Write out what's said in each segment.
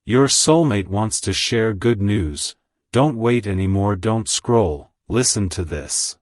Your soulmate wants to share good news. Don't wait anymore, don't scroll, listen to this.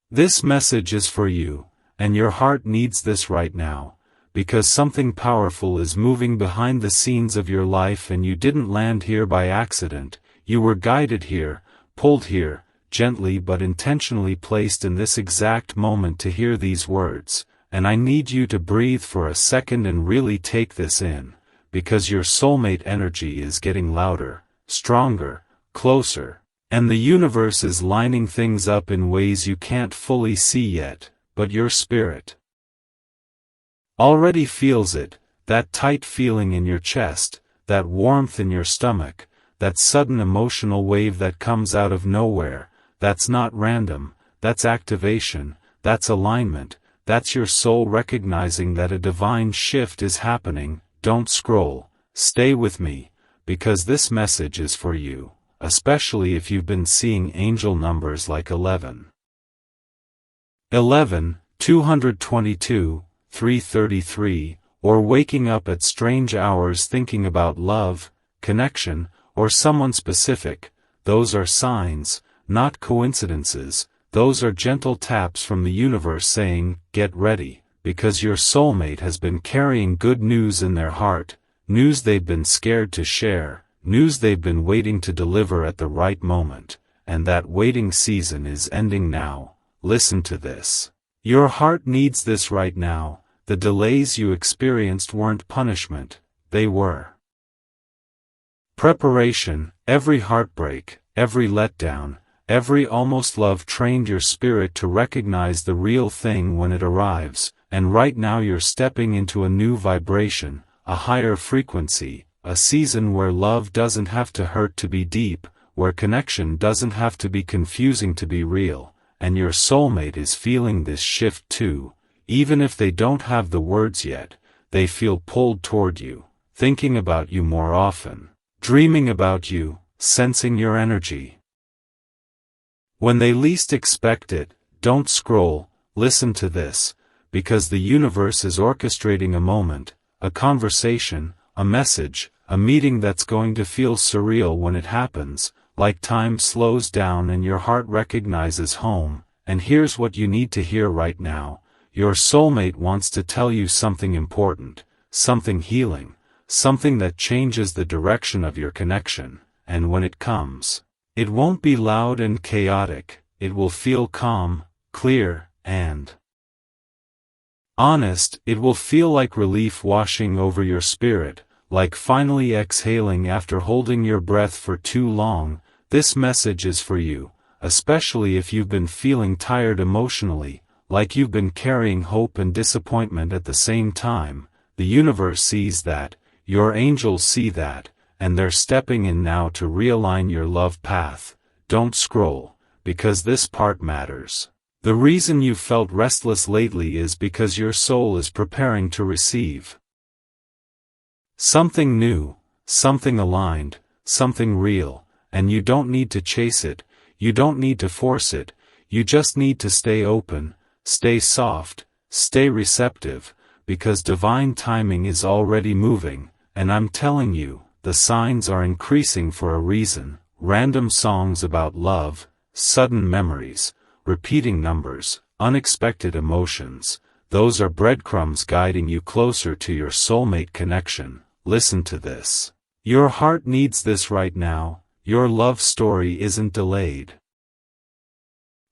This message is for you, and your heart needs this right now, because something powerful is moving behind the scenes of your life, and you didn't land here by accident. You were guided here, pulled here, gently but intentionally placed in this exact moment to hear these words, and I need you to breathe for a second and really take this in, because your soulmate energy is getting louder, stronger, closer, and the universe is lining things up in ways you can't fully see yet, but your spirit already feels it, that tight feeling in your chest, that warmth in your stomach, that sudden emotional wave that comes out of nowhere. That's not random, that's activation, that's alignment, that's your soul recognizing that a divine shift is happening. Don't scroll, stay with me, because this message is for you, especially if you've been seeing angel numbers like 11, 222, 333, or waking up at strange hours thinking about love, connection, or someone specific. Those are signs, not coincidences. Those are gentle taps from the universe saying, get ready, because your soulmate has been carrying good news in their heart, news they've been scared to share, news they've been waiting to deliver at the right moment, and that waiting season is ending now. Listen to this. Your heart needs this right now. The delays you experienced weren't punishment, they were preparation. Every heartbreak, every letdown, every almost love trained your spirit to recognize the real thing when it arrives, and right now you're stepping into a new vibration, a higher frequency, a season where love doesn't have to hurt to be deep, where connection doesn't have to be confusing to be real, and your soulmate is feeling this shift too. Even if they don't have the words yet, they feel pulled toward you, thinking about you more often, dreaming about you, sensing your energy. When they least expect it, don't scroll, listen to this, because the universe is orchestrating a moment, a conversation, a message, a meeting that's going to feel surreal when it happens, like time slows down and your heart recognizes home. And here's what you need to hear right now. Your soulmate wants to tell you something important, something healing, something that changes the direction of your connection, and when it comes, it won't be loud and chaotic, it will feel calm, clear, and honest. It will feel like relief washing over your spirit, like finally exhaling after holding your breath for too long. This message is for you, especially if you've been feeling tired emotionally, like you've been carrying hope and disappointment at the same time. The universe sees that, your angels see that, and they're stepping in now to realign your love path. Don't scroll, because this part matters. The reason you felt restless lately is because your soul is preparing to receive something new, something aligned, something real, and you don't need to chase it, you don't need to force it, you just need to stay open, stay soft, stay receptive, because divine timing is already moving, and I'm telling you, the signs are increasing for a reason. Random songs about love, sudden memories, repeating numbers, unexpected emotions, those are breadcrumbs guiding you closer to your soulmate connection. Listen to this. Your heart needs this right now. Your love story isn't delayed.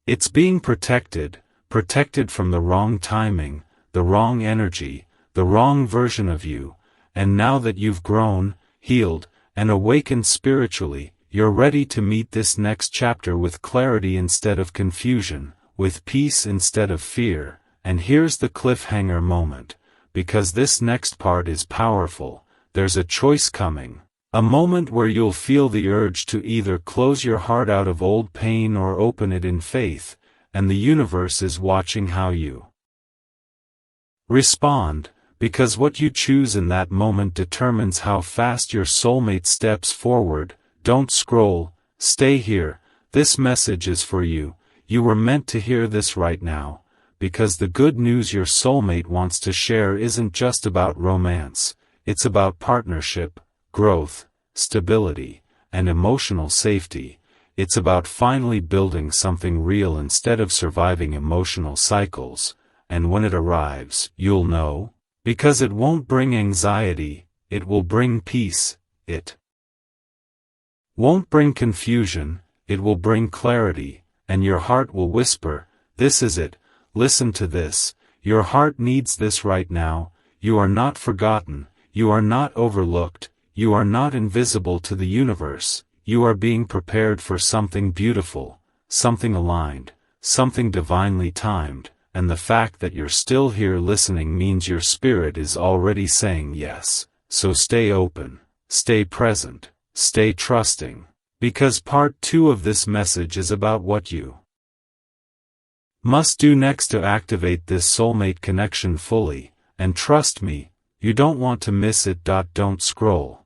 It's being protected from the wrong timing, the wrong energy, the wrong version of you, and now that you've grown, healed, and awakened spiritually, you're ready to meet this next chapter with clarity instead of confusion, with peace instead of fear. And here's the cliffhanger moment, because this next part is powerful. There's a choice coming, a moment where you'll feel the urge to either close your heart out of old pain or open it in faith, and the universe is watching how you respond, because what you choose in that moment determines how fast your soulmate steps forward. Don't scroll, stay here. This message is for you. You were meant to hear this right now, because the good news your soulmate wants to share isn't just about romance, it's about partnership, growth, stability, and emotional safety. It's about finally building something real instead of surviving emotional cycles, and when it arrives, you'll know, because it won't bring anxiety, it will bring peace. It won't bring confusion, it will bring clarity, and your heart will whisper, "This is it, listen to this, your heart needs this right now, you are not forgotten, you are not overlooked, you are not invisible to the universe, you are being prepared for something beautiful, something aligned, something divinely timed, and the fact that you're still here listening means your spirit is already saying yes, so stay open, stay present, stay trusting, because part 2 of this message is about what you must do next to activate this soulmate connection fully, and trust me, you don't want to miss it. Don't scroll.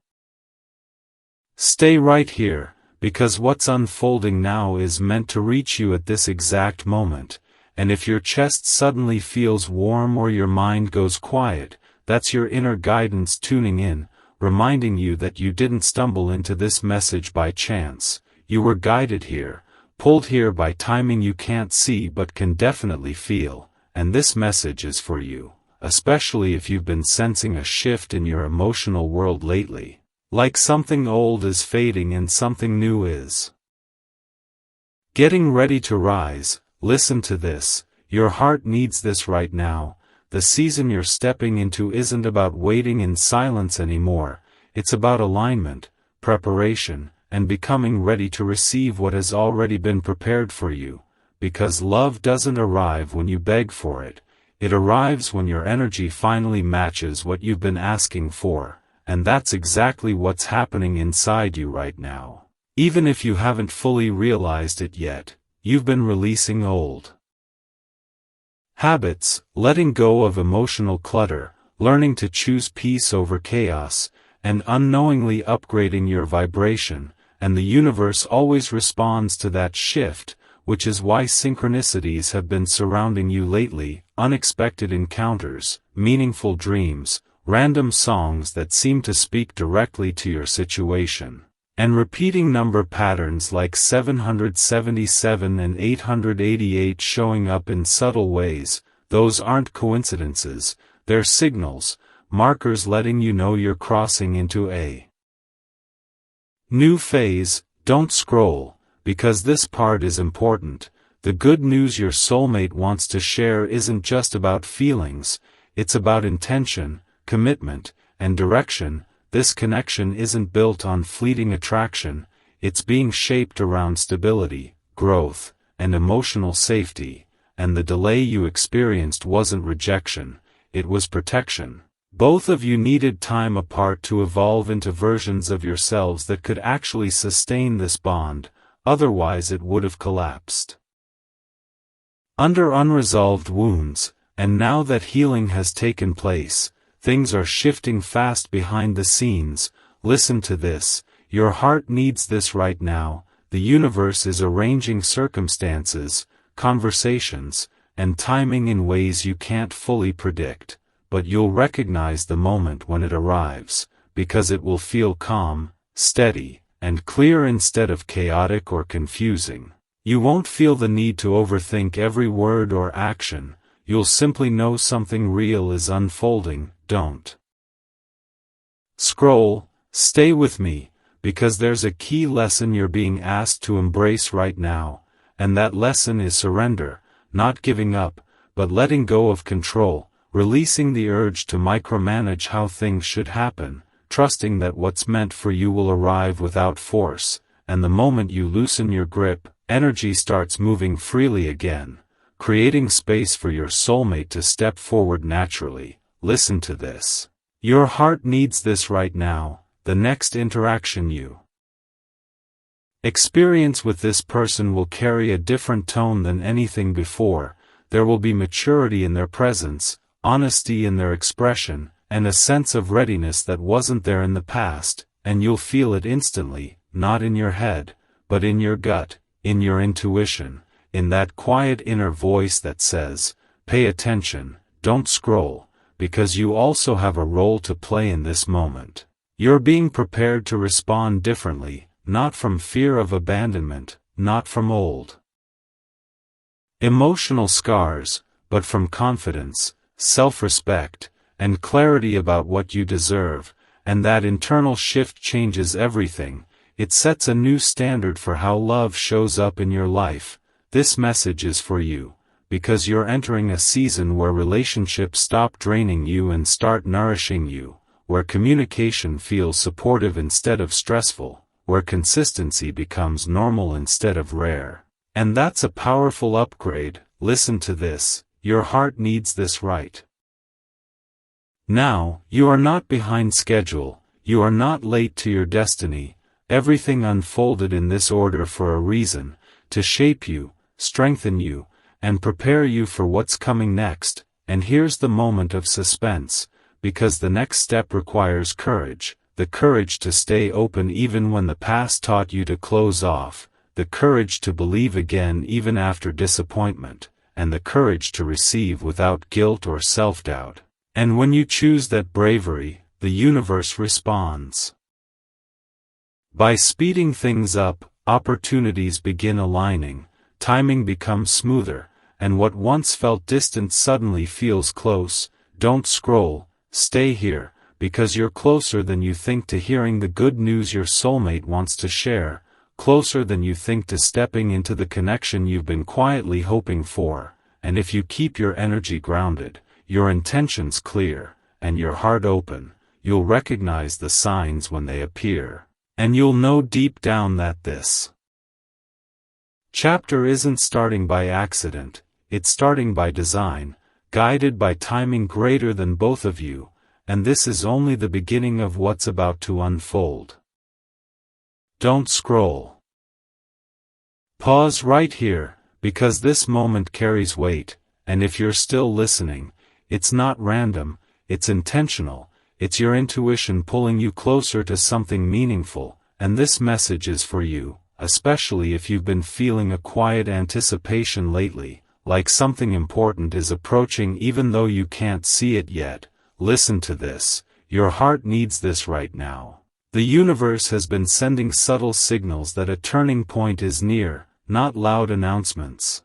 Stay right here, because what's unfolding now is meant to reach you at this exact moment, and if your chest suddenly feels warm or your mind goes quiet, that's your inner guidance tuning in, reminding you that you didn't stumble into this message by chance, you were guided here, pulled here by timing you can't see but can definitely feel, and this message is for you, especially if you've been sensing a shift in your emotional world lately. Like something old is fading and something new is getting ready to rise. Listen to this, your heart needs this right now. The season you're stepping into isn't about waiting in silence anymore, it's about alignment, preparation, and becoming ready to receive what has already been prepared for you, because love doesn't arrive when you beg for it, it arrives when your energy finally matches what you've been asking for. And that's exactly what's happening inside you right now. Even if you haven't fully realized it yet, you've been releasing old habits, letting go of emotional clutter, learning to choose peace over chaos, and unknowingly upgrading your vibration, and the universe always responds to that shift, which is why synchronicities have been surrounding you lately, unexpected encounters, meaningful dreams, random songs that seem to speak directly to your situation, and repeating number patterns like 777 and 888 showing up in subtle ways. Those aren't coincidences, they're signals, markers letting you know you're crossing into a new phase. Don't scroll, because this part is important. The good news your soulmate wants to share isn't just about feelings, it's about intention, commitment, and direction. This connection isn't built on fleeting attraction, it's being shaped around stability, growth, and emotional safety, and the delay you experienced wasn't rejection, it was protection. Both of you needed time apart to evolve into versions of yourselves that could actually sustain this bond, otherwise it would have collapsed under unresolved wounds, and now that healing has taken place, things are shifting fast behind the scenes. Listen to this, your heart needs this right now. The universe is arranging circumstances, conversations, and timing in ways you can't fully predict, but you'll recognize the moment when it arrives, because it will feel calm, steady, and clear instead of chaotic or confusing. You won't feel the need to overthink every word or action, you'll simply know something real is unfolding. Don't scroll, stay with me, because there's a key lesson you're being asked to embrace right now, and that lesson is surrender, not giving up, but letting go of control, releasing the urge to micromanage how things should happen, trusting that what's meant for you will arrive without force, and the moment you loosen your grip, energy starts moving freely again, creating space for your soulmate to step forward naturally. Listen to this. Your heart needs this right now. The next interaction you experience with this person will carry a different tone than anything before. There will be maturity in their presence, honesty in their expression, and a sense of readiness that wasn't there in the past, and you'll feel it instantly, not in your head, but in your gut, in your intuition, in that quiet inner voice that says, pay attention, don't scroll, because you also have a role to play in this moment. You're being prepared to respond differently, not from fear of abandonment, not from old emotional scars, but from confidence, self-respect, and clarity about what you deserve, and that internal shift changes everything. It sets a new standard for how love shows up in your life. This message is for you, because you're entering a season where relationships stop draining you and start nourishing you, where communication feels supportive instead of stressful, where consistency becomes normal instead of rare. And that's a powerful upgrade. Listen to this, your heart needs this right now. You are not behind schedule, you are not late to your destiny. Everything unfolded in this order for a reason, to shape you, strengthen you, and prepare you for what's coming next. And here's the moment of suspense, because the next step requires courage, the courage to stay open even when the past taught you to close off, the courage to believe again even after disappointment, and the courage to receive without guilt or self-doubt. And when you choose that bravery, the universe responds. By speeding things up, opportunities begin aligning, timing becomes smoother, and what once felt distant suddenly feels close. Don't scroll, stay here, because you're closer than you think to hearing the good news your soulmate wants to share, closer than you think to stepping into the connection you've been quietly hoping for. And if you keep your energy grounded, your intentions clear, and your heart open, you'll recognize the signs when they appear. And you'll know deep down that this chapter isn't starting by accident, it's starting by design, guided by timing greater than both of you, and this is only the beginning of what's about to unfold. Don't scroll. Pause right here, because this moment carries weight, and if you're still listening, it's not random, it's intentional. It's your intuition pulling you closer to something meaningful, and this message is for you, especially if you've been feeling a quiet anticipation lately, like something important is approaching even though you can't see it yet. Listen to this, your heart needs this right now. The universe has been sending subtle signals that a turning point is near, not loud announcements,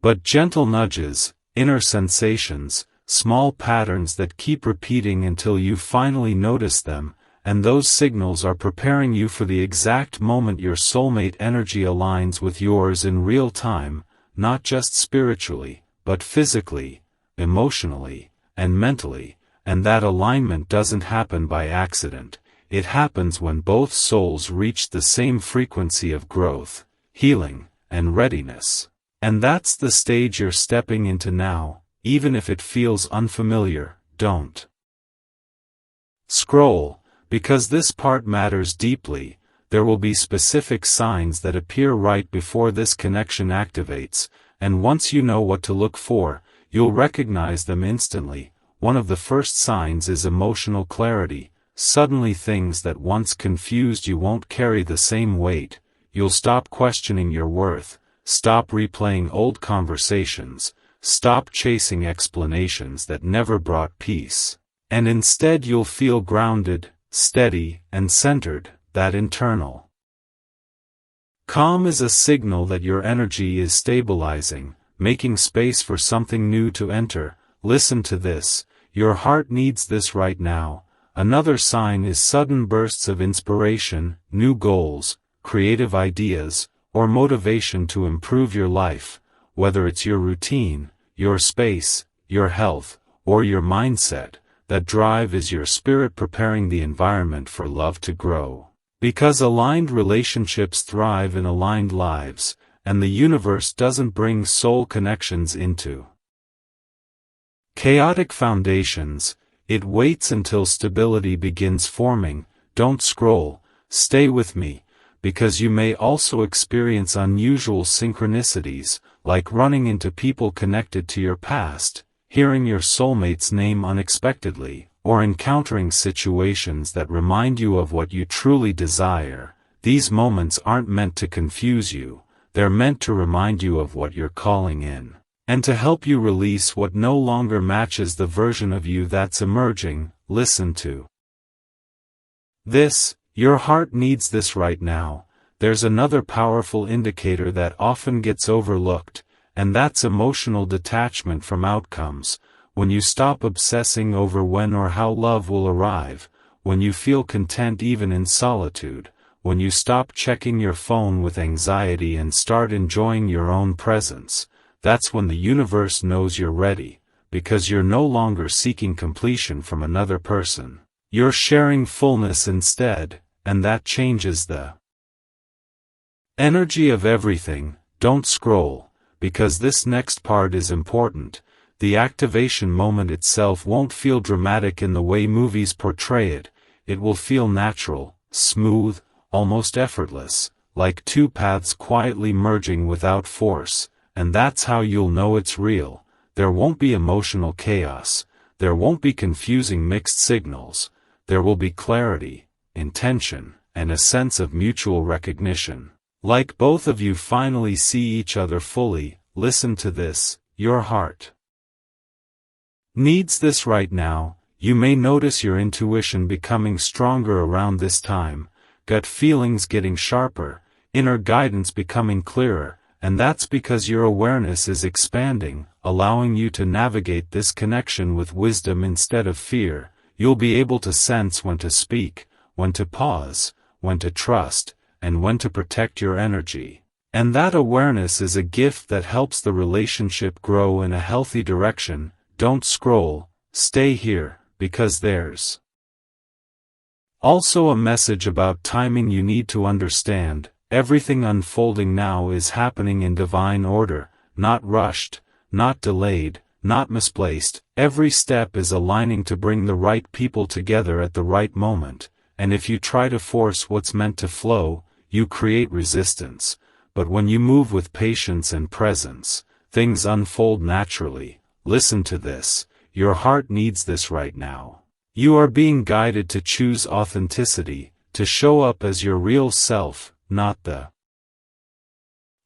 but gentle nudges, inner sensations, small patterns that keep repeating until you finally notice them, and those signals are preparing you for the exact moment your soulmate energy aligns with yours in real time, not just spiritually, but physically, emotionally, and mentally. And that alignment doesn't happen by accident, it happens when both souls reach the same frequency of growth, healing, and readiness. And that's the stage you're stepping into now. Even if it feels unfamiliar, don't scroll, because this part matters deeply. There will be specific signs that appear right before this connection activates, and once you know what to look for, you'll recognize them instantly. One of the first signs is emotional clarity. Suddenly things that once confused you won't carry the same weight. You'll stop questioning your worth, stop replaying old conversations, stop chasing explanations that never brought peace, and instead you'll feel grounded, steady, and centered. That internal calm is a signal that your energy is stabilizing, making space for something new to enter. Listen to this, your heart needs this right now. Another sign is sudden bursts of inspiration, new goals, creative ideas, or motivation to improve your life. Whether it's your routine, your space, your health, or your mindset, that drive is your spirit preparing the environment for love to grow. Because aligned relationships thrive in aligned lives, and the universe doesn't bring soul connections into chaotic foundations, it waits until stability begins forming. Don't scroll, stay with me, because you may also experience unusual synchronicities, like running into people connected to your past, hearing your soulmate's name unexpectedly, or encountering situations that remind you of what you truly desire. These moments aren't meant to confuse you, they're meant to remind you of what you're calling in, and to help you release what no longer matches the version of you that's emerging. Listen to Your heart needs this right now. There's another powerful indicator that often gets overlooked, and that's emotional detachment from outcomes. When you stop obsessing over when or how love will arrive, when you feel content even in solitude, when you stop checking your phone with anxiety and start enjoying your own presence, that's when the universe knows you're ready, because you're no longer seeking completion from another person. You're sharing fullness instead, and that changes the energy of everything. Don't scroll, because this next part is important. The activation moment itself won't feel dramatic in the way movies portray it. It will feel natural, smooth, almost effortless, like two paths quietly merging without force, and that's how you'll know it's real. There won't be emotional chaos, there won't be confusing mixed signals, there will be clarity, intention, and a sense of mutual recognition. Like both of you finally see each other fully. Listen to this, your heart needs this right now. You may notice your intuition becoming stronger around this time, gut feelings getting sharper, inner guidance becoming clearer, and that's because your awareness is expanding, allowing you to navigate this connection with wisdom instead of fear. You'll be able to sense when to speak, when to pause, when to trust, and when to protect your energy. And that awareness is a gift that helps the relationship grow in a healthy direction. Don't scroll, stay here, because there's also a message about timing you need to understand. Everything unfolding now is happening in divine order, not rushed, not delayed, not misplaced. Every step is aligning to bring the right people together at the right moment, and if you try to force what's meant to flow, you create resistance. But when you move with patience and presence, things unfold naturally. Listen to this, your heart needs this right now. You are being guided to choose authenticity, to show up as your real self, not the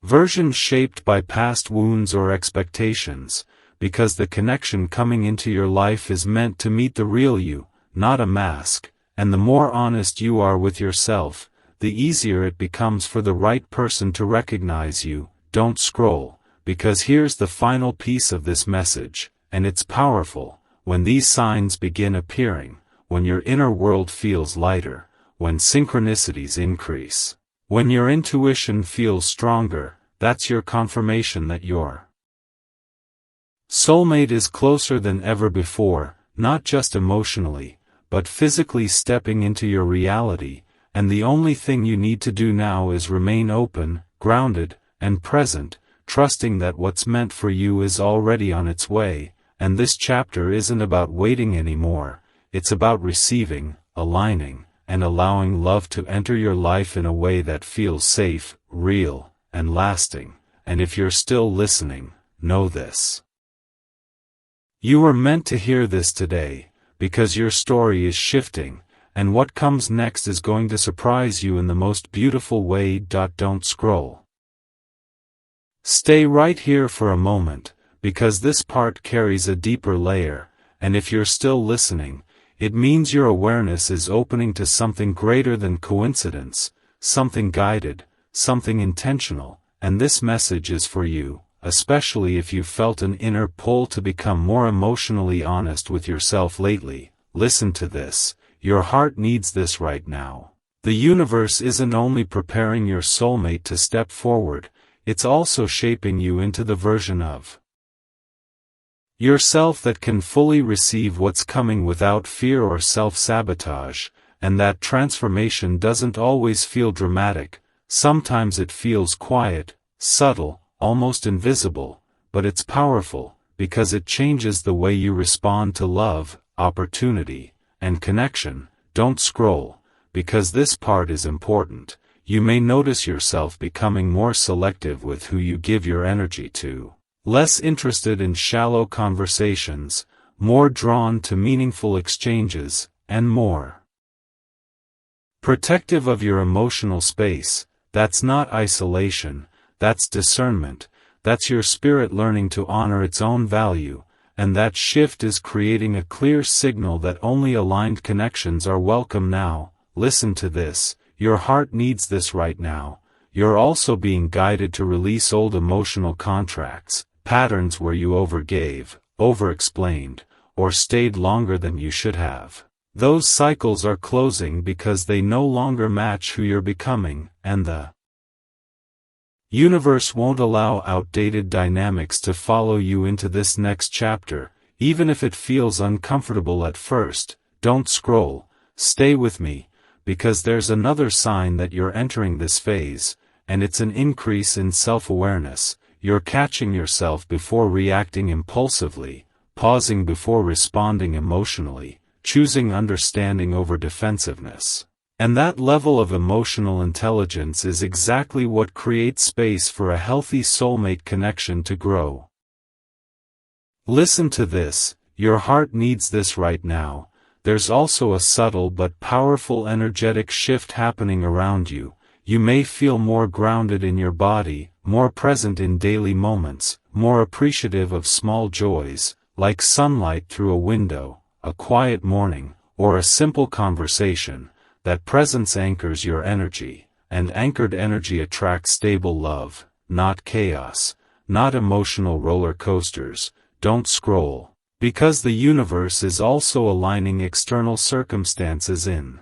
version shaped by past wounds or expectations, because the connection coming into your life is meant to meet the real you, not a mask, and the more honest you are with yourself, the easier it becomes for the right person to recognize you. Don't scroll, because here's the final piece of this message, and it's powerful. When these signs begin appearing, when your inner world feels lighter, when synchronicities increase, when your intuition feels stronger, that's your confirmation that your soulmate is closer than ever before, not just emotionally, but physically stepping into your reality. And the only thing you need to do now is remain open, grounded, and present, trusting that what's meant for you is already on its way. And this chapter isn't about waiting anymore, it's about receiving, aligning, and allowing love to enter your life in a way that feels safe, real, and lasting. And if you're still listening, know this. You were meant to hear this today, because your story is shifting, and what comes next is going to surprise you in the most beautiful way. Don't scroll. Stay right here for a moment, because this part carries a deeper layer, and if you're still listening, it means your awareness is opening to something greater than coincidence, something guided, something intentional, and this message is for you, especially if you've felt an inner pull to become more emotionally honest with yourself lately. Listen to this. Your heart needs this right now. The universe isn't only preparing your soulmate to step forward, it's also shaping you into the version of yourself that can fully receive what's coming without fear or self-sabotage, and that transformation doesn't always feel dramatic. Sometimes it feels quiet, subtle, almost invisible, but it's powerful, because it changes the way you respond to love, opportunity, and connection. Don't scroll, because this part is important. You may notice yourself becoming more selective with who you give your energy to, less interested in shallow conversations, more drawn to meaningful exchanges, and more protective of your emotional space. That's not isolation, that's discernment, that's your spirit learning to honor its own value. And that shift is creating a clear signal that only aligned connections are welcome now. listen to this, your heart needs this right now. You're also being guided to release old emotional contracts, patterns where you overgave, overexplained, or stayed longer than you should have. Those cycles are closing because they no longer match who you're becoming, and the universe won't allow outdated dynamics to follow you into this next chapter, even if it feels uncomfortable at first. Don't scroll, stay with me, because there's another sign that you're entering this phase, and it's an increase in self-awareness. You're catching yourself before reacting impulsively, pausing before responding emotionally, choosing understanding over defensiveness. And that level of emotional intelligence is exactly what creates space for a healthy soulmate connection to grow. Listen to this, your heart needs this right now. There's also a subtle but powerful energetic shift happening around you. You may feel more grounded in your body, more present in daily moments, more appreciative of small joys, like sunlight through a window, a quiet morning, or a simple conversation. That presence anchors your energy, and anchored energy attracts stable love, not chaos, not emotional roller coasters. Don't scroll, because the universe is also aligning external circumstances in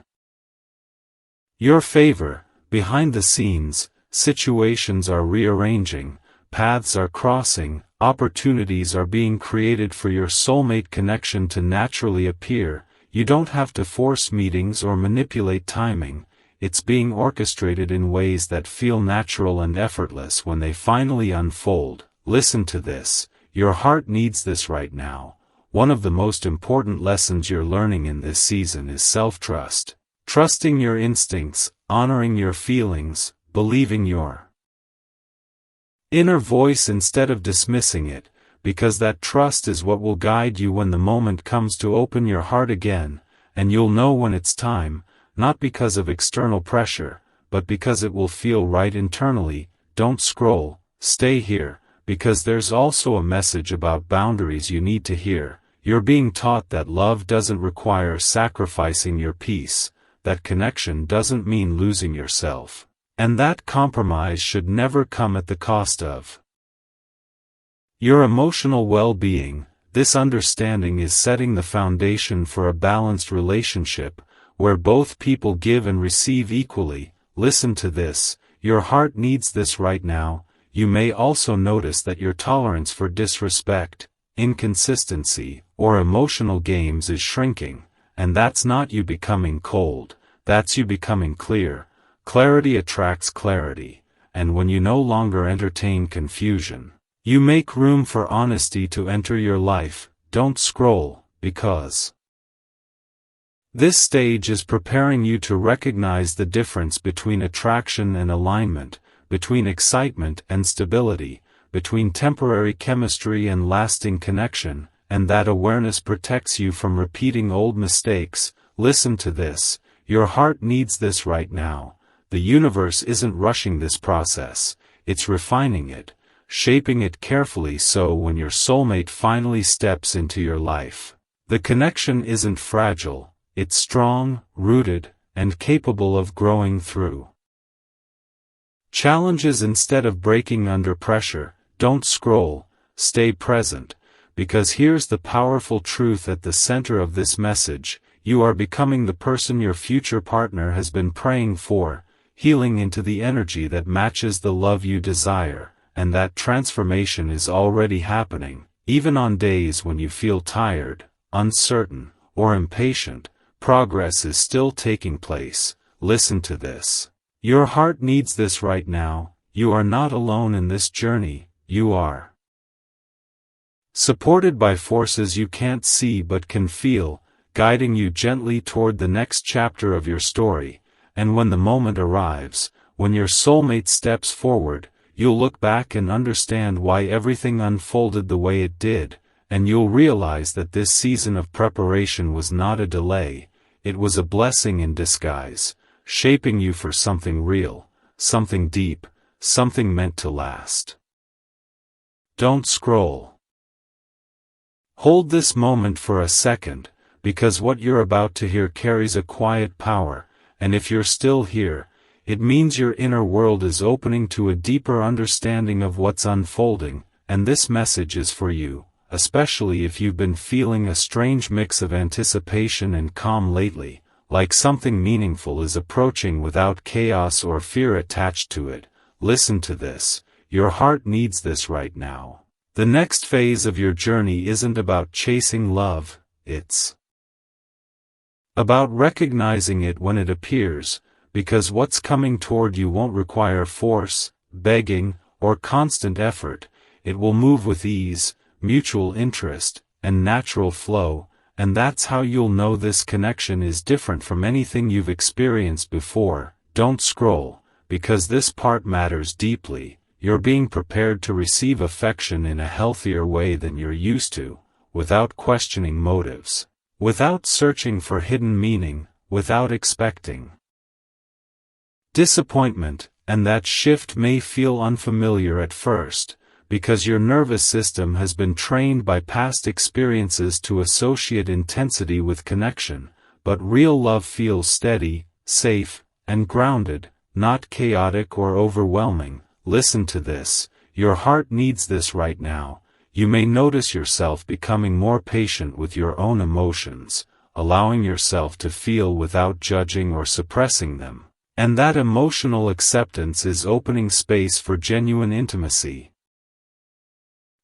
your favor. Behind the scenes, situations are rearranging, paths are crossing, opportunities are being created for your soulmate connection to naturally appear. You don't have to force meetings or manipulate timing. It's being orchestrated in ways that feel natural and effortless when they finally unfold. Listen to this, your heart needs this right now. One of the most important lessons you're learning in this season is self-trust. Trusting your instincts, honoring your feelings, believing your inner voice instead of dismissing it, because that trust is what will guide you when the moment comes to open your heart again, and you'll know when it's time, not because of external pressure, but because it will feel right internally. Don't scroll, stay here, because there's also a message about boundaries you need to hear. You're being taught that love doesn't require sacrificing your peace, that connection doesn't mean losing yourself, and that compromise should never come at the cost of your emotional well-being. This understanding is setting the foundation for a balanced relationship, where both people give and receive equally. Listen to this, your heart needs this right now. You may also notice that your tolerance for disrespect, inconsistency, or emotional games is shrinking, and that's not you becoming cold, that's you becoming clear. Clarity attracts clarity, and when you no longer entertain confusion, you make room for honesty to enter your life. Don't scroll, because this stage is preparing you to recognize the difference between attraction and alignment, between excitement and stability, between temporary chemistry and lasting connection, and that awareness protects you from repeating old mistakes. Listen to this, your heart needs this right now. The universe isn't rushing this process, it's refining it, shaping it carefully so when your soulmate finally steps into your life, the connection isn't fragile, it's strong, rooted, and capable of growing through challenges instead of breaking under pressure. Don't scroll, stay present, because here's the powerful truth at the center of this message. You are becoming the person your future partner has been praying for, healing into the energy that matches the love you desire. And that transformation is already happening, even on days when you feel tired, uncertain, or impatient. Progress is still taking place. Listen to this. Your heart needs this right now. You are not alone in this journey. You are supported by forces you can't see but can feel, guiding you gently toward the next chapter of your story. And when the moment arrives, when your soulmate steps forward, you'll look back and understand why everything unfolded the way it did, and you'll realize that this season of preparation was not a delay, it was a blessing in disguise, shaping you for something real, something deep, something meant to last. Don't scroll. Hold this moment for a second, because what you're about to hear carries a quiet power, and if you're still here, it means your inner world is opening to a deeper understanding of what's unfolding, and this message is for you, especially if you've been feeling a strange mix of anticipation and calm lately, like something meaningful is approaching without chaos or fear attached to it. Listen to this, your heart needs this right now. The next phase of your journey isn't about chasing love, it's about recognizing it when it appears, because what's coming toward you won't require force, begging, or constant effort. It will move with ease, mutual interest, and natural flow, and that's how you'll know this connection is different from anything you've experienced before. Don't scroll, because this part matters deeply. You're being prepared to receive affection in a healthier way than you're used to, without questioning motives, without searching for hidden meaning, without expecting disappointment, and that shift may feel unfamiliar at first, because your nervous system has been trained by past experiences to associate intensity with connection, but real love feels steady, safe, and grounded, not chaotic or overwhelming. Listen to this, your heart needs this right now. You may notice yourself becoming more patient with your own emotions, allowing yourself to feel without judging or suppressing them, and that emotional acceptance is opening space for genuine intimacy.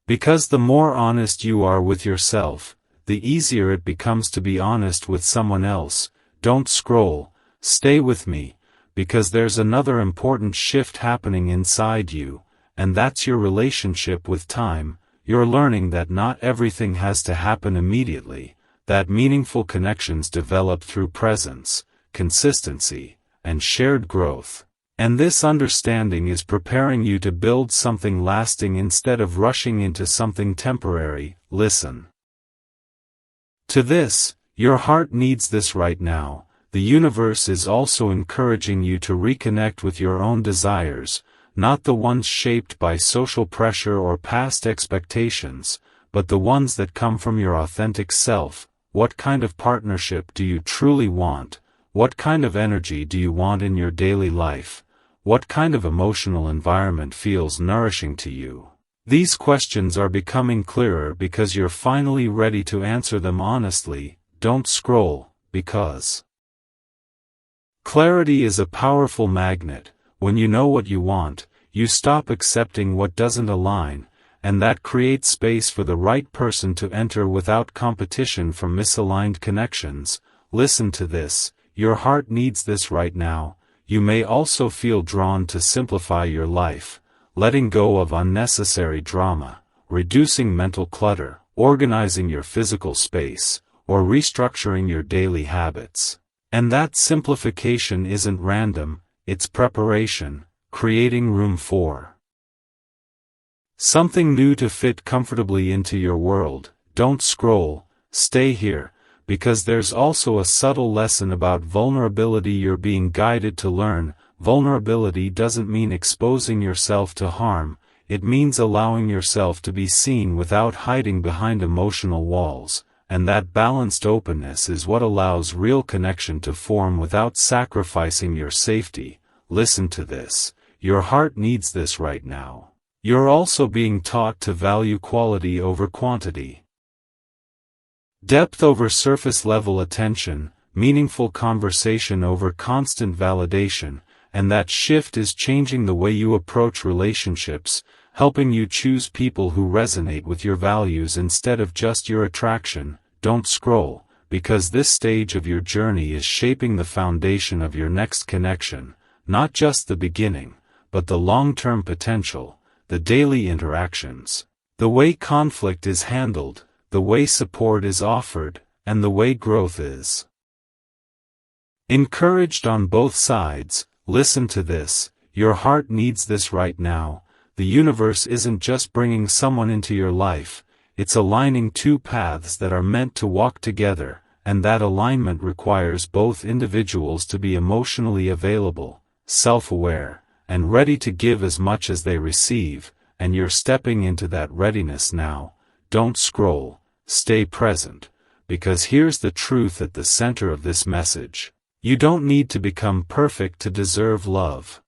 Because the more honest you are with yourself, the easier it becomes to be honest with someone else. Don't scroll, stay with me, because there's another important shift happening inside you, and that's your relationship with time. You're learning that not everything has to happen immediately, that meaningful connections develop through presence, consistency, and shared growth. And this understanding is preparing you to build something lasting instead of rushing into something temporary. Listen to this, your heart needs this right now. The universe is also encouraging you to reconnect with your own desires, not the ones shaped by social pressure or past expectations, but the ones that come from your authentic self. What kind of partnership do you truly want? What kind of energy do you want in your daily life? What kind of emotional environment feels nourishing to you? These questions are becoming clearer because you're finally ready to answer them honestly. Don't scroll, because clarity is a powerful magnet. When you know what you want, you stop accepting what doesn't align, and that creates space for the right person to enter without competition from misaligned connections. Listen to this, your heart needs this right now. You may also feel drawn to simplify your life, letting go of unnecessary drama, reducing mental clutter, organizing your physical space, or restructuring your daily habits. And that simplification isn't random, it's preparation, creating room for something new to fit comfortably into your world. Don't scroll, stay here, because there's also a subtle lesson about vulnerability you're being guided to learn. Vulnerability doesn't mean exposing yourself to harm, it means allowing yourself to be seen without hiding behind emotional walls. And that balanced openness is what allows real connection to form without sacrificing your safety. Listen to this, your heart needs this right now. You're also being taught to value quality over quantity, depth over surface-level attention, meaningful conversation over constant validation, and that shift is changing the way you approach relationships, helping you choose people who resonate with your values instead of just your attraction. Don't scroll, because this stage of your journey is shaping the foundation of your next connection, not just the beginning, but the long-term potential, the daily interactions, the way conflict is handled, the way support is offered, and the way growth is encouraged on both sides. Listen to this, your heart needs this right now. The universe isn't just bringing someone into your life, it's aligning two paths that are meant to walk together, and that alignment requires both individuals to be emotionally available, self-aware, and ready to give as much as they receive, and you're stepping into that readiness now. Don't scroll, stay present, because here's the truth at the center of this message. You don't need to become perfect to deserve love.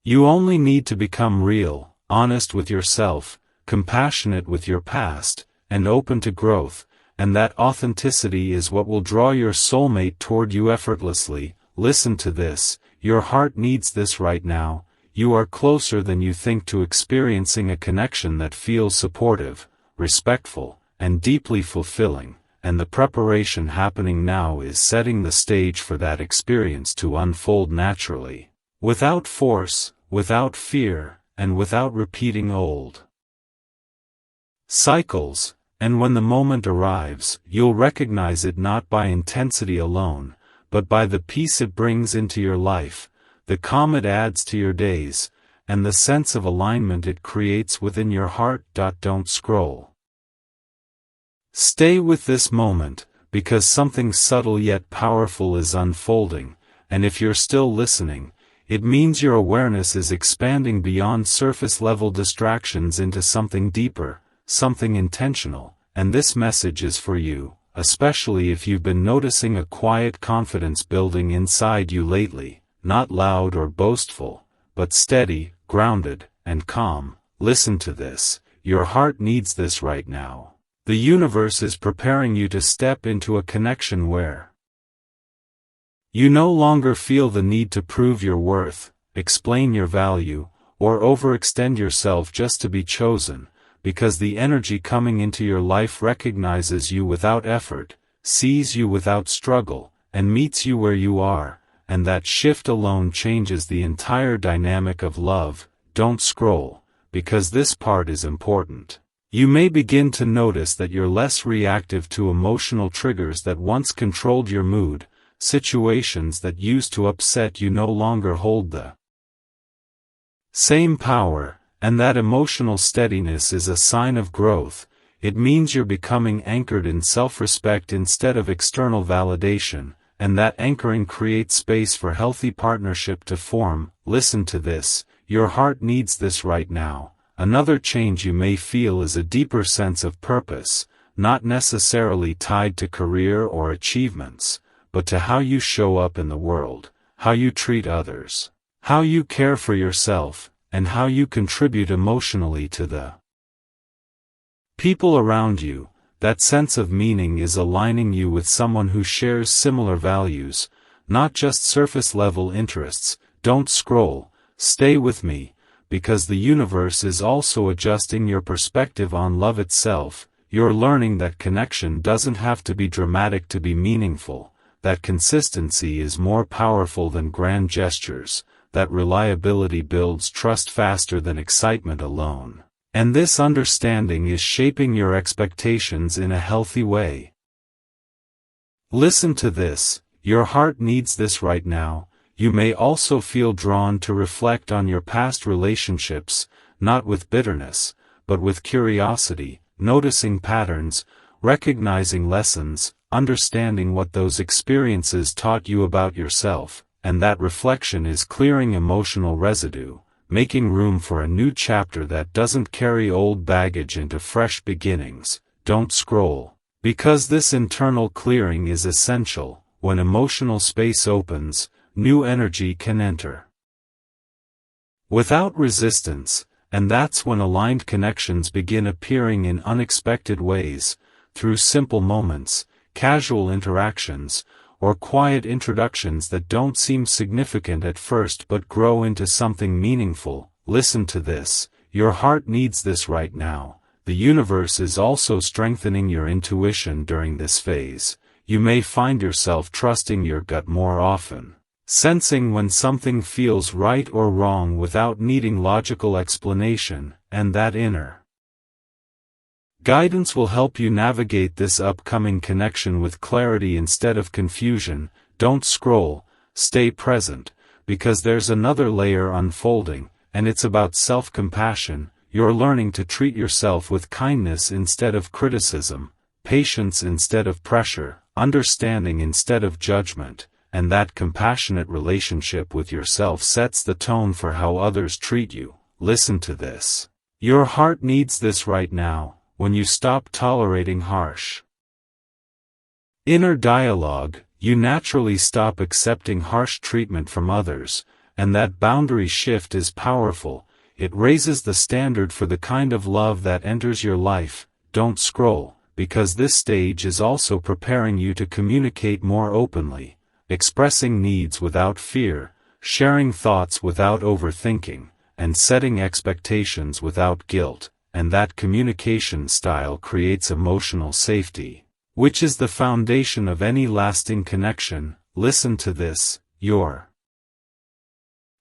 You only need to become real, honest with yourself, compassionate with your past, and open to growth, and that authenticity is what will draw your soulmate toward you effortlessly. Listen to this, your heart needs this right now. You are closer than you think to experiencing a connection that feels supportive, respectful, and deeply fulfilling, and the preparation happening now is setting the stage for that experience to unfold naturally, without force, without fear, and without repeating old cycles. And when the moment arrives, you'll recognize it not by intensity alone, but by the peace it brings into your life, the calm it adds to your days, and the sense of alignment it creates within your heart. Don't scroll. Stay with this moment, because something subtle yet powerful is unfolding, and if you're still listening, it means your awareness is expanding beyond surface-level distractions into something deeper, something intentional, and this message is for you, especially if you've been noticing a quiet confidence building inside you lately, not loud or boastful, but steady, grounded, and calm. Listen to this, your heart needs this right now. The universe is preparing you to step into a connection where you no longer feel the need to prove your worth, explain your value, or overextend yourself just to be chosen, because the energy coming into your life recognizes you without effort, sees you without struggle, and meets you where you are, and that shift alone changes the entire dynamic of love. Don't scroll, because this part is important. You may begin to notice that you're less reactive to emotional triggers that once controlled your mood. Situations that used to upset you no longer hold the same power, and that emotional steadiness is a sign of growth. It means you're becoming anchored in self-respect instead of external validation, and that anchoring creates space for healthy partnership to form. Listen to this, your heart needs this right now. Another change you may feel is a deeper sense of purpose, not necessarily tied to career or achievements, but to how you show up in the world, how you treat others, how you care for yourself, and how you contribute emotionally to the people around you. That sense of meaning is aligning you with someone who shares similar values, not just surface-level interests. Don't scroll, stay with me, because the universe is also adjusting your perspective on love itself. You're learning that connection doesn't have to be dramatic to be meaningful, that consistency is more powerful than grand gestures, that reliability builds trust faster than excitement alone. And this understanding is shaping your expectations in a healthy way. Listen to this, your heart needs this right now. You may also feel drawn to reflect on your past relationships, not with bitterness, but with curiosity, noticing patterns, recognizing lessons, understanding what those experiences taught you about yourself, and that reflection is clearing emotional residue, making room for a new chapter that doesn't carry old baggage into fresh beginnings. Don't scroll, because this internal clearing is essential. When emotional space opens, new energy can enter without resistance, and that's when aligned connections begin appearing in unexpected ways, through simple moments, casual interactions, or quiet introductions that don't seem significant at first but grow into something meaningful. Listen to this, your heart needs this right now. The universe is also strengthening your intuition during this phase. You may find yourself trusting your gut more often, sensing when something feels right or wrong without needing logical explanation, and that inner guidance will help you navigate this upcoming connection with clarity instead of confusion. Don't scroll, stay present, because there's another layer unfolding, and it's about self-compassion. You're learning to treat yourself with kindness instead of criticism, patience instead of pressure, understanding instead of judgment, and that compassionate relationship with yourself sets the tone for how others treat you. Listen to this. Your heart needs this right now. When you stop tolerating harsh inner dialogue, You naturally stop accepting harsh treatment from others, and that boundary shift is powerful. It raises the standard for the kind of love that enters your life. Don't scroll, because this stage is also preparing you to communicate more openly, expressing needs without fear, sharing thoughts without overthinking, and setting expectations without guilt, and that communication style creates emotional safety, which is the foundation of any lasting connection. Listen to this, your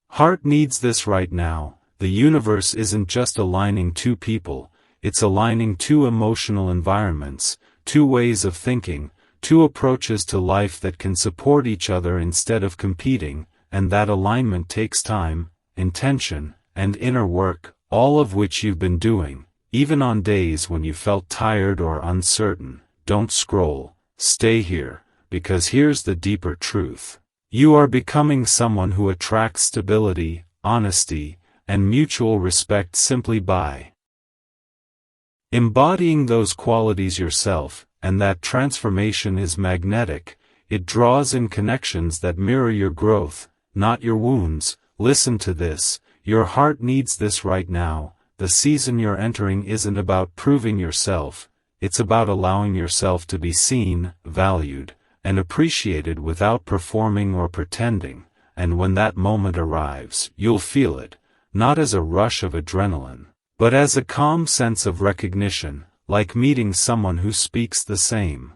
heart needs this right now. The universe isn't just aligning two people, it's aligning two emotional environments, two ways of thinking, two approaches to life that can support each other instead of competing, and that alignment takes time, intention, and inner work, all of which you've been doing, even on days when you felt tired or uncertain. Don't scroll, stay here, because here's the deeper truth. You are becoming someone who attracts stability, honesty, and mutual respect simply by embodying those qualities yourself, and that transformation is magnetic. It draws in connections that mirror your growth, not your wounds. Listen to this, your heart needs this right now. The season you're entering isn't about proving yourself, it's about allowing yourself to be seen, valued, and appreciated without performing or pretending. And when that moment arrives, you'll feel it, not as a rush of adrenaline, but as a calm sense of recognition, like meeting someone who speaks the same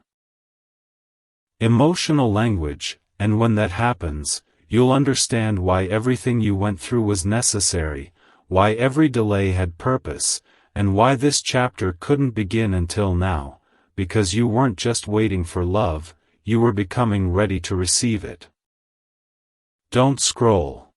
emotional language. And when that happens, you'll understand why everything you went through was necessary, why every delay had purpose, and why this chapter couldn't begin until now, because you weren't just waiting for love, you were becoming ready to receive it. Don't scroll.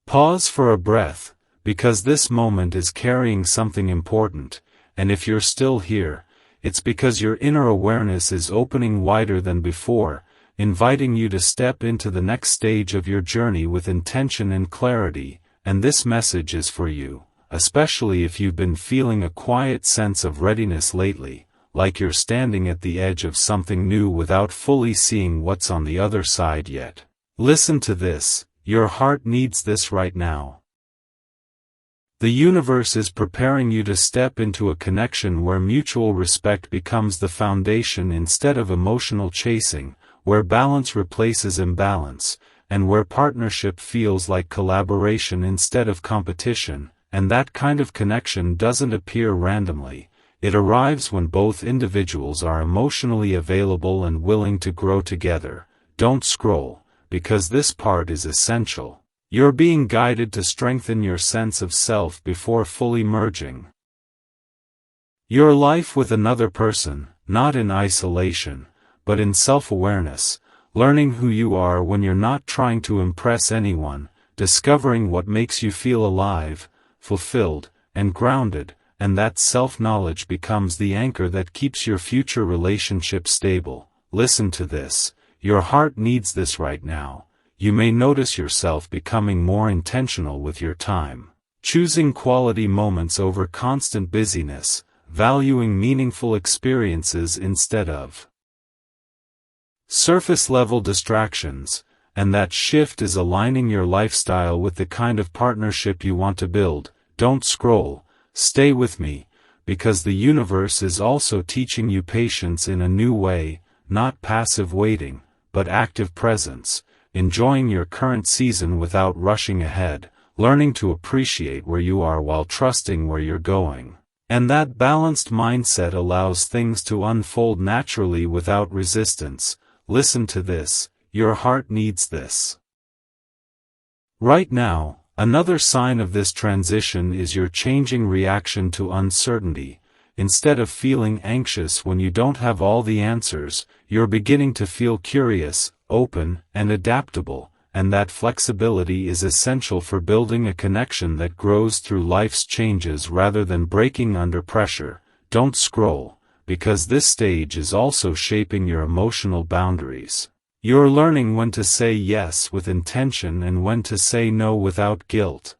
Pause for a breath, because this moment is carrying something important, and if you're still here, it's because your inner awareness is opening wider than before, inviting you to step into the next stage of your journey with intention and clarity. And this message is for you, especially if you've been feeling a quiet sense of readiness lately, like you're standing at the edge of something new without fully seeing what's on the other side yet. Listen to this, your heart needs this right now. The universe is preparing you to step into a connection where mutual respect becomes the foundation instead of emotional chasing, where balance replaces imbalance, and where partnership feels like collaboration instead of competition. And that kind of connection doesn't appear randomly. It arrives when both individuals are emotionally available and willing to grow together. Don't scroll, because this part is essential. You're being guided to strengthen your sense of self before fully merging your life with another person, not in isolation, but in self-awareness, learning who you are when you're not trying to impress anyone, discovering what makes you feel alive, fulfilled, and grounded, and that self-knowledge becomes the anchor that keeps your future relationship stable. Listen to this, your heart needs this right now. You may notice yourself becoming more intentional with your time, choosing quality moments over constant busyness, valuing meaningful experiences instead of surface-level distractions, and that shift is aligning your lifestyle with the kind of partnership you want to build. Don't scroll, stay with me, because the universe is also teaching you patience in a new way, not passive waiting, but active presence, enjoying your current season without rushing ahead, learning to appreciate where you are while trusting where you're going. And that balanced mindset allows things to unfold naturally without resistance. Listen to this, your heart needs this right now. Another sign of this transition is your changing reaction to uncertainty. Instead of feeling anxious when you don't have all the answers, you're beginning to feel curious, open, and adaptable, and that flexibility is essential for building a connection that grows through life's changes rather than breaking under pressure. Don't scroll, because this stage is also shaping your emotional boundaries. You're learning when to say yes with intention and when to say no without guilt.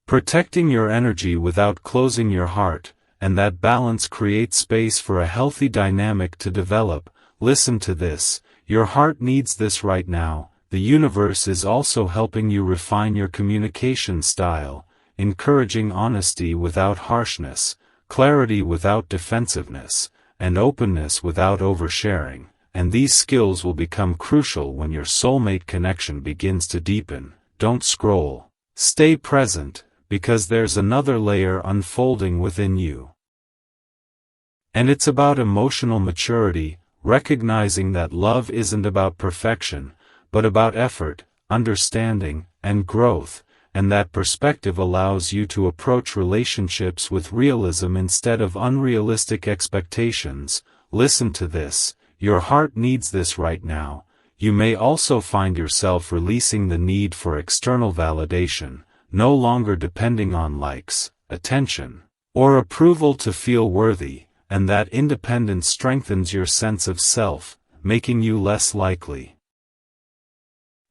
Protecting your energy without closing your heart, and that balance creates space for a healthy dynamic to develop. listen to this, your heart needs this right now. The universe is also helping you refine your communication style, encouraging honesty without harshness, clarity without defensiveness, and openness without oversharing, and these skills will become crucial when your soulmate connection begins to deepen. Don't scroll. Stay present, because there's another layer unfolding within you. And it's about emotional maturity, recognizing that love isn't about perfection, but about effort, understanding, and growth, and that perspective allows you to approach relationships with realism instead of unrealistic expectations. Listen to this, your heart needs this right now. You may also find yourself releasing the need for external validation, no longer depending on likes, attention, or approval to feel worthy, and that independence strengthens your sense of self, making you less likely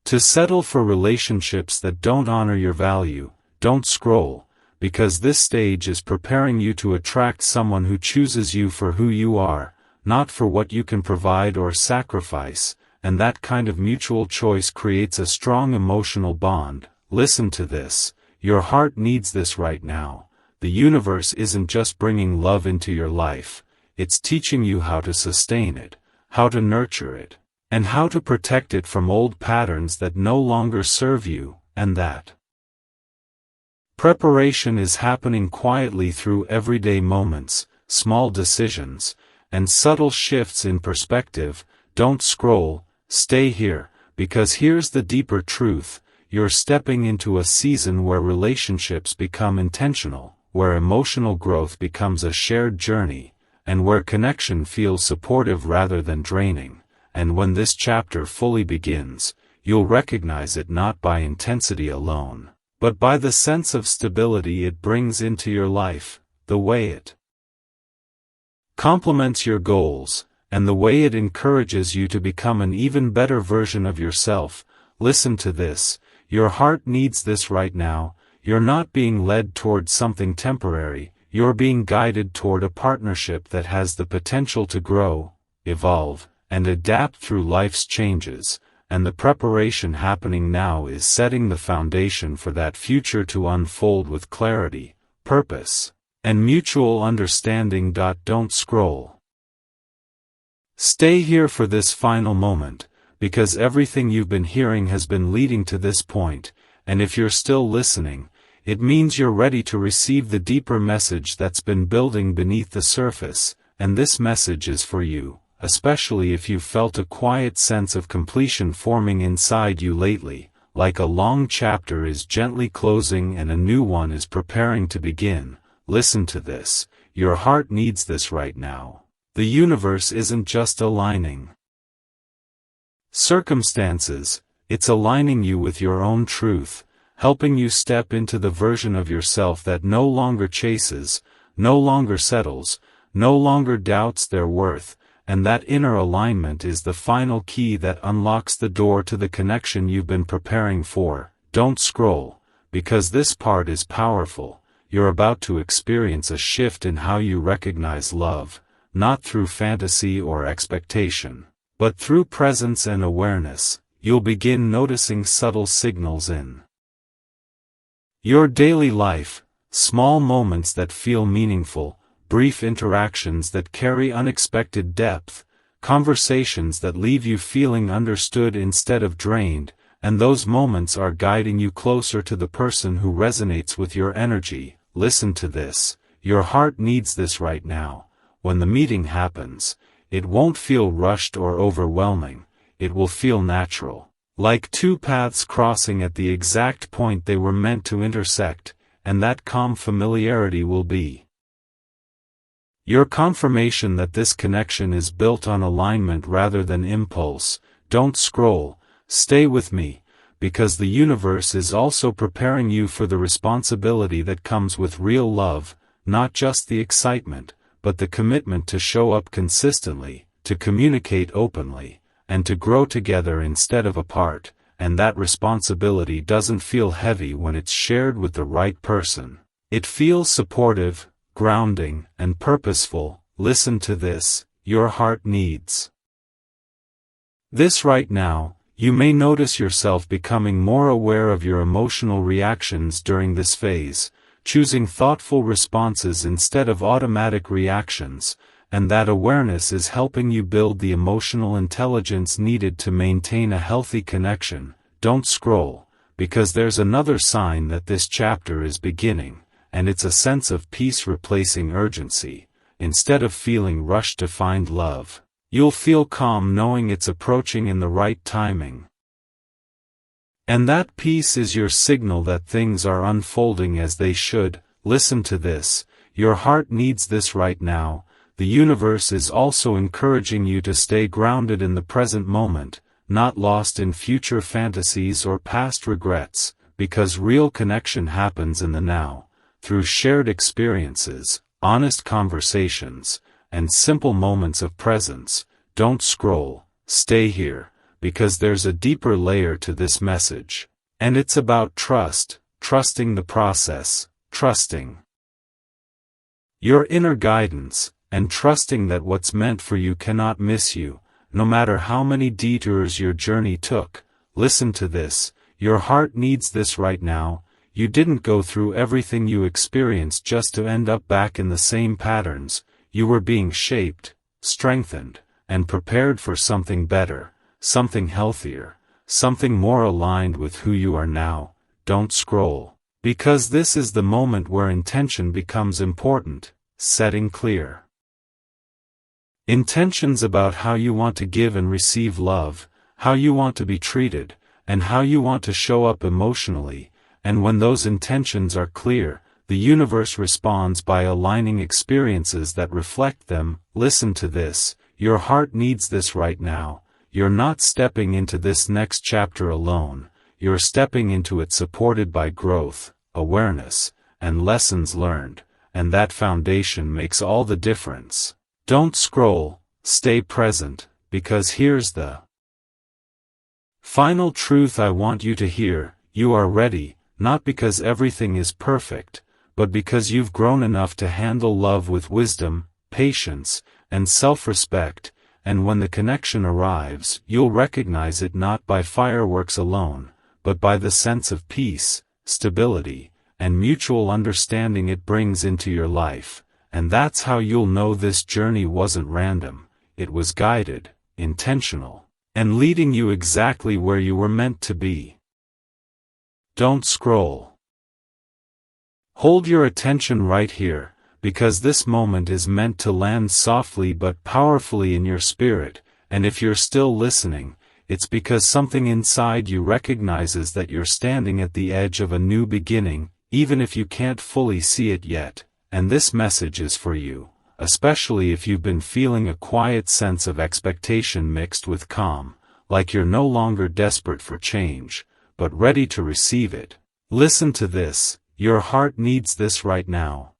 to settle for relationships that don't honor your value. Don't scroll, because this stage is preparing you to attract someone who chooses you for who you are, not for what you can provide or sacrifice, and that kind of mutual choice creates a strong emotional bond. Listen to this, your heart needs this right now. The universe isn't just bringing love into your life, it's teaching you how to sustain it, how to nurture it, and how to protect it from old patterns that no longer serve you, and that preparation is happening quietly through everyday moments, small decisions, and subtle shifts in perspective. Don't scroll, stay here, because here's the deeper truth, you're stepping into a season where relationships become intentional, where emotional growth becomes a shared journey, and where connection feels supportive rather than draining. And when this chapter fully begins, you'll recognize it not by intensity alone, but by the sense of stability it brings into your life, the way it complements your goals, and the way it encourages you to become an even better version of yourself. Listen to this, your heart needs this right now. You're not being led toward something temporary, you're being guided toward a partnership that has the potential to grow, evolve, and adapt through life's changes, and the preparation happening now is setting the foundation for that future to unfold with clarity, purpose, and mutual understanding. Don't scroll. Stay here for this final moment, because everything you've been hearing has been leading to this point, and if you're still listening, it means you're ready to receive the deeper message that's been building beneath the surface, and this message is for you, especially if you've felt a quiet sense of completion forming inside you lately, like a long chapter is gently closing and a new one is preparing to begin. Listen to this, your heart needs this right now. The universe isn't just aligning circumstances, it's aligning you with your own truth, helping you step into the version of yourself that no longer chases, no longer settles, no longer doubts their worth, and that inner alignment is the final key that unlocks the door to the connection you've been preparing for. Don't scroll, because this part is powerful. You're about to experience a shift in how you recognize love, not through fantasy or expectation, but through presence and awareness. You'll begin noticing subtle signals in your daily life, small moments that feel meaningful, brief interactions that carry unexpected depth, conversations that leave you feeling understood instead of drained, and those moments are guiding you closer to the person who resonates with your energy. Listen to this, your heart needs this right now. When the meeting happens, it won't feel rushed or overwhelming, it will feel natural, like two paths crossing at the exact point they were meant to intersect, and that calm familiarity will be your confirmation that this connection is built on alignment rather than impulse. Don't scroll, stay with me, because the universe is also preparing you for the responsibility that comes with real love, not just the excitement, but the commitment to show up consistently, to communicate openly, and to grow together instead of apart, and that responsibility doesn't feel heavy when it's shared with the right person. It feels supportive, grounding, and purposeful. Listen to this, your heart needs This right now, you may notice yourself becoming more aware of your emotional reactions during this phase, choosing thoughtful responses instead of automatic reactions, and that awareness is helping you build the emotional intelligence needed to maintain a healthy connection. Don't scroll, because there's another sign that this chapter is beginning, and it's a sense of peace replacing urgency. Instead of feeling rushed to find love, you'll feel calm knowing it's approaching in the right timing. And that peace is your signal that things are unfolding as they should. Listen to this, your heart needs this right now. The universe is also encouraging you to stay grounded in the present moment, not lost in future fantasies or past regrets, because real connection happens in the now, through shared experiences, honest conversations, and simple moments of presence. Don't scroll, stay here, because there's a deeper layer to this message. And it's about trust, trusting the process, trusting your inner guidance, and trusting that what's meant for you cannot miss you, no matter how many detours your journey took. Listen to this, your heart needs this right now. You didn't go through everything you experienced just to end up back in the same patterns. You were being shaped, strengthened, and prepared for something better, something healthier, something more aligned with who you are now. Don't scroll, because this is the moment where intention becomes important, setting clear intentions about how you want to give and receive love, how you want to be treated, and how you want to show up emotionally. And when those intentions are clear, the universe responds by aligning experiences that reflect them. Listen to this, your heart needs this right now. You're not stepping into this next chapter alone, you're stepping into it supported by growth, awareness, and lessons learned, and that foundation makes all the difference. Don't scroll, stay present, because here's the final truth I want you to hear. You are ready, not because everything is perfect, but because you've grown enough to handle love with wisdom, patience, and self-respect. And when the connection arrives, you'll recognize it not by fireworks alone, but by the sense of peace, stability, and mutual understanding it brings into your life. And that's how you'll know this journey wasn't random, it was guided, intentional, and leading you exactly where you were meant to be. Don't scroll. Hold your attention right here, because this moment is meant to land softly but powerfully in your spirit. And if you're still listening, it's because something inside you recognizes that you're standing at the edge of a new beginning, even if you can't fully see it yet. And this message is for you, especially if you've been feeling a quiet sense of expectation mixed with calm, like you're no longer desperate for change, but ready to receive it. Listen to this, your heart needs this right now.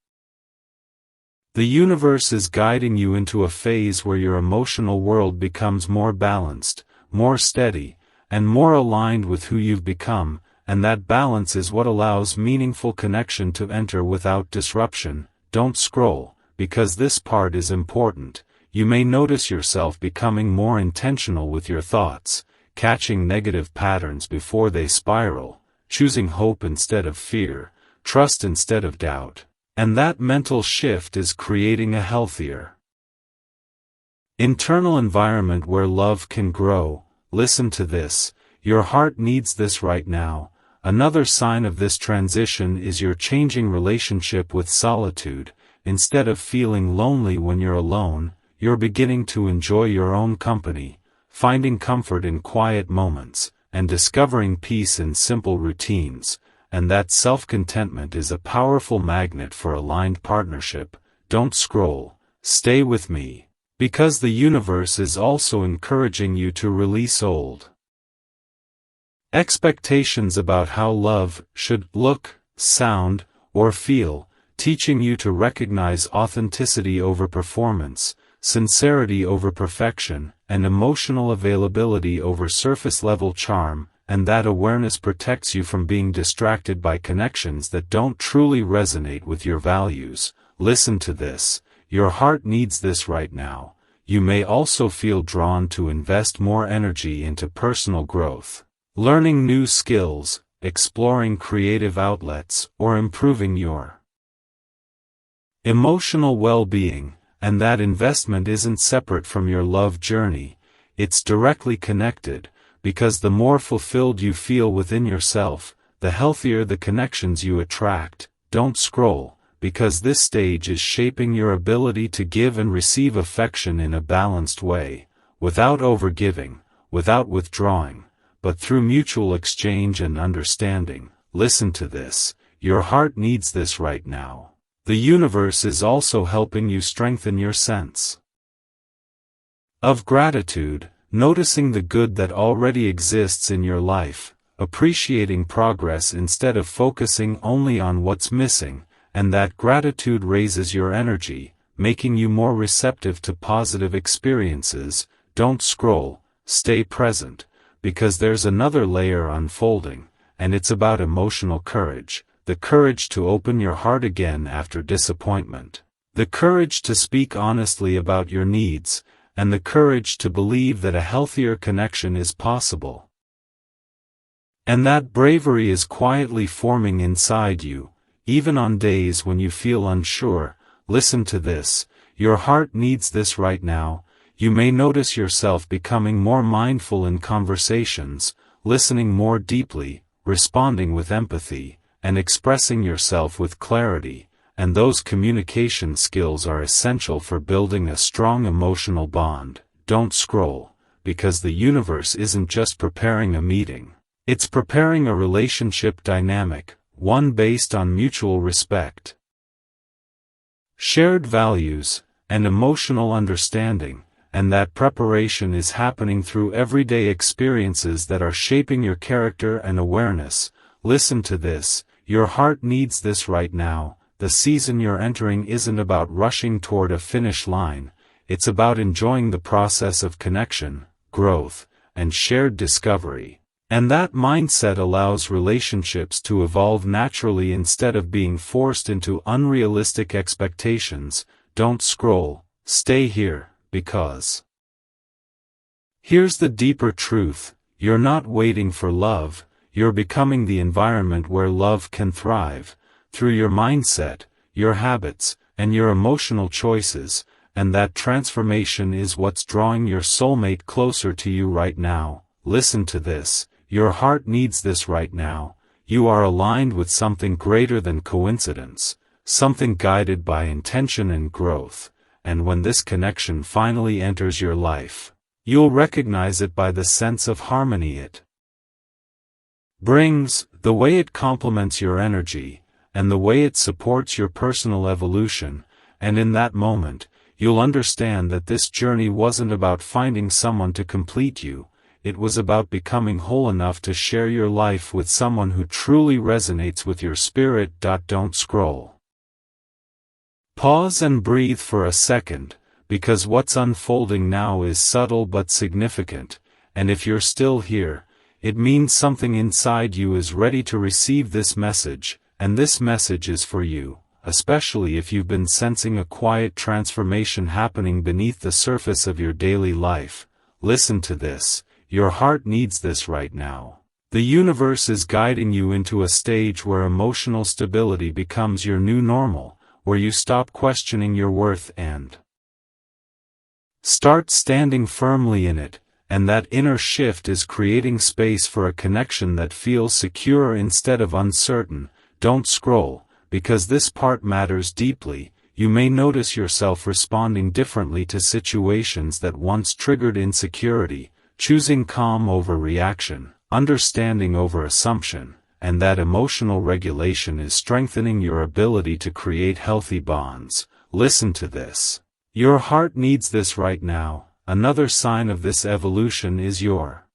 The universe is guiding you into a phase where your emotional world becomes more balanced, more steady, and more aligned with who you've become, and that balance is what allows meaningful connection to enter without disruption. Don't scroll, because this part is important. You may notice yourself becoming more intentional with your thoughts, catching negative patterns before they spiral, choosing hope instead of fear, trust instead of doubt. And that mental shift is creating a healthier internal environment where love can grow. Listen to this, your heart needs this right now. Another sign of this transition is your changing relationship with solitude. Instead of feeling lonely when you're alone, you're beginning to enjoy your own company, finding comfort in quiet moments, and discovering peace in simple routines. And that self-contentment is a powerful magnet for aligned partnership. Don't scroll, stay with me, because the universe is also encouraging you to release old expectations about how love should look, sound, or feel, teaching you to recognize authenticity over performance, sincerity over perfection, and emotional availability over surface-level charm. And that awareness protects you from being distracted by connections that don't truly resonate with your values. Listen to this, your heart needs this right now. you may also feel drawn to invest more energy into personal growth, learning new skills, exploring creative outlets, or improving your emotional well-being, and that investment isn't separate from your love journey, it's directly connected, because the more fulfilled you feel within yourself, the healthier the connections you attract. Don't scroll, because this stage is shaping your ability to give and receive affection in a balanced way, without overgiving, without withdrawing, but through mutual exchange and understanding. Listen to this, your heart needs this right now. The universe is also helping you strengthen your sense of gratitude, noticing the good that already exists in your life, appreciating progress instead of focusing only on what's missing, and that gratitude raises your energy, making you more receptive to positive experiences. Don't scroll, stay present, because there's another layer unfolding, and it's about emotional courage, the courage to open your heart again after disappointment, the courage to speak honestly about your needs, and the courage to believe that a healthier connection is possible. And that bravery is quietly forming inside you, even on days when you feel unsure. Listen to this, your heart needs this right now. You may notice yourself becoming more mindful in conversations, listening more deeply, responding with empathy, and expressing yourself with clarity, and those communication skills are essential for building a strong emotional bond. Don't scroll, because the universe isn't just preparing a meeting, it's preparing a relationship dynamic, one based on mutual respect, shared values, and emotional understanding, and that preparation is happening through everyday experiences that are shaping your character and awareness. Listen to this, your heart needs this right now. The season you're entering isn't about rushing toward a finish line, it's about enjoying the process of connection, growth, and shared discovery. And that mindset allows relationships to evolve naturally instead of being forced into unrealistic expectations. Don't scroll, stay here, because here's the deeper truth, you're not waiting for love, you're becoming the environment where love can thrive, through your mindset, your habits, and your emotional choices, and that transformation is what's drawing your soulmate closer to you right now. Listen to this, your heart needs this right now. You are aligned with something greater than coincidence, something guided by intention and growth, and when this connection finally enters your life, you'll recognize it by the sense of harmony it brings, the way it complements your energy, and the way it supports your personal evolution, and in that moment, you'll understand that this journey wasn't about finding someone to complete you, it was about becoming whole enough to share your life with someone who truly resonates with your spirit. Don't scroll. Pause and breathe for a second, because what's unfolding now is subtle but significant, and if you're still here, it means something inside you is ready to receive this message, and this message is for you, especially if you've been sensing a quiet transformation happening beneath the surface of your daily life. Listen to this, your heart needs this right now. The universe is guiding you into a stage where emotional stability becomes your new normal, where you stop questioning your worth and start standing firmly in it. And that inner shift is creating space for a connection that feels secure instead of uncertain. Don't scroll, because this part matters deeply. You may notice yourself responding differently to situations that once triggered insecurity, choosing calm over reaction, understanding over assumption, and that emotional regulation is strengthening your ability to create healthy bonds. Listen to this. Your heart needs this right now. Another sign of this evolution is your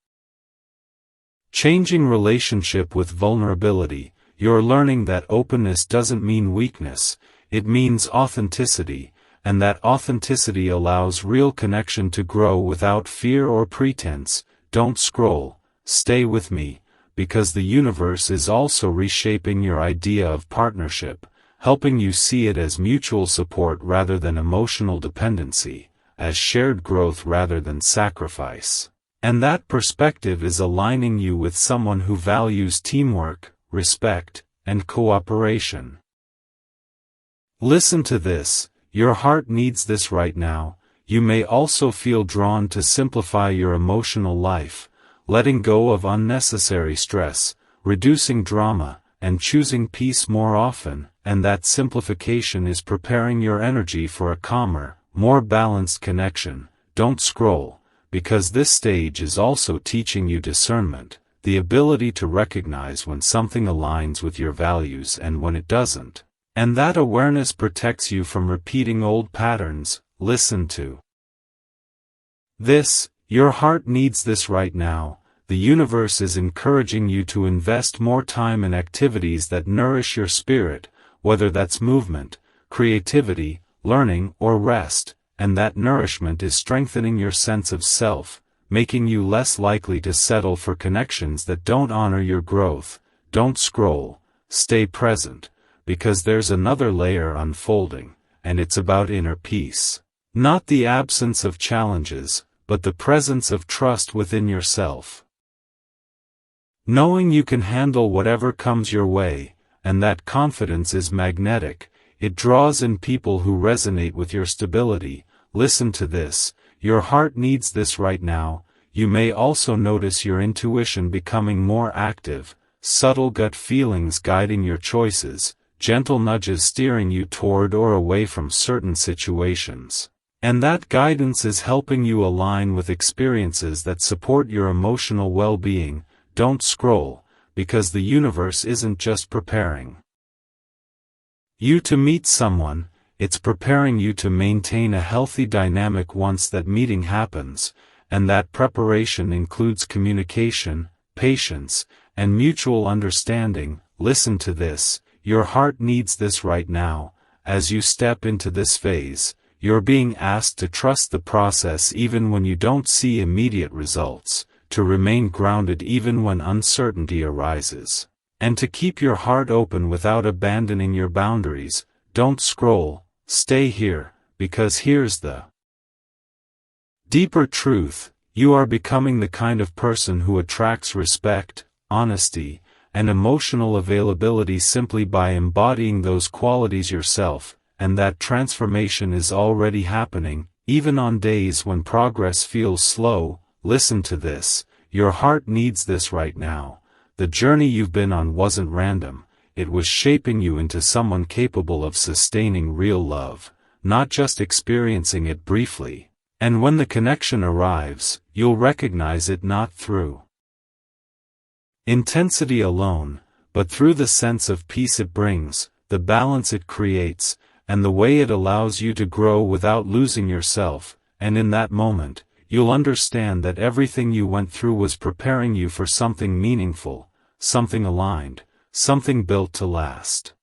changing relationship with vulnerability. You're learning that openness doesn't mean weakness, it means authenticity, and that authenticity allows real connection to grow without fear or pretense. Don't scroll, stay with me, because the universe is also reshaping your idea of partnership, helping you see it as mutual support rather than emotional dependency. as shared growth rather than sacrifice. And that perspective is aligning you with someone who values teamwork, respect, and cooperation. Listen to this, your heart needs this right now. You may also feel drawn to simplify your emotional life, letting go of unnecessary stress, reducing drama, and choosing peace more often, and that simplification is preparing your energy for a calmer, more balanced connection. Don't scroll, because this stage is also teaching you discernment, the ability to recognize when something aligns with your values and when it doesn't. And that awareness protects you from repeating old patterns. Listen to this, your heart needs this right now. The universe is encouraging you to invest more time in activities that nourish your spirit, whether that's movement, creativity, learning, or rest, and that nourishment is strengthening your sense of self, making you less likely to settle for connections that don't honor your growth. Don't scroll, stay present, because there's another layer unfolding, and it's about inner peace. Not the absence of challenges, but the presence of trust within yourself. Knowing you can handle whatever comes your way, and that confidence is magnetic, it draws in people who resonate with your stability. Listen to this, your heart needs this right now. You may also notice your intuition becoming more active, subtle gut feelings guiding your choices, gentle nudges steering you toward or away from certain situations. And that guidance is helping you align with experiences that support your emotional well-being. Don't scroll, because the universe isn't just preparing you to meet someone, it's preparing you to maintain a healthy dynamic once that meeting happens, and that preparation includes communication, patience, and mutual understanding. Listen to this, your heart needs this right now. As you step into this phase, you're being asked to trust the process even when you don't see immediate results, to remain grounded even when uncertainty arises, and to keep your heart open without abandoning your boundaries. Don't scroll, stay here, because here's the deeper truth. You are becoming the kind of person who attracts respect, honesty, and emotional availability simply by embodying those qualities yourself, and that transformation is already happening, even on days when progress feels slow. Listen to this, your heart needs this right now. The journey you've been on wasn't random, it was shaping you into someone capable of sustaining real love, not just experiencing it briefly. And when the connection arrives, you'll recognize it not through intensity alone, but through the sense of peace it brings, the balance it creates, and the way it allows you to grow without losing yourself. And in that moment, you'll understand that everything you went through was preparing you for something meaningful, something aligned, something built to last.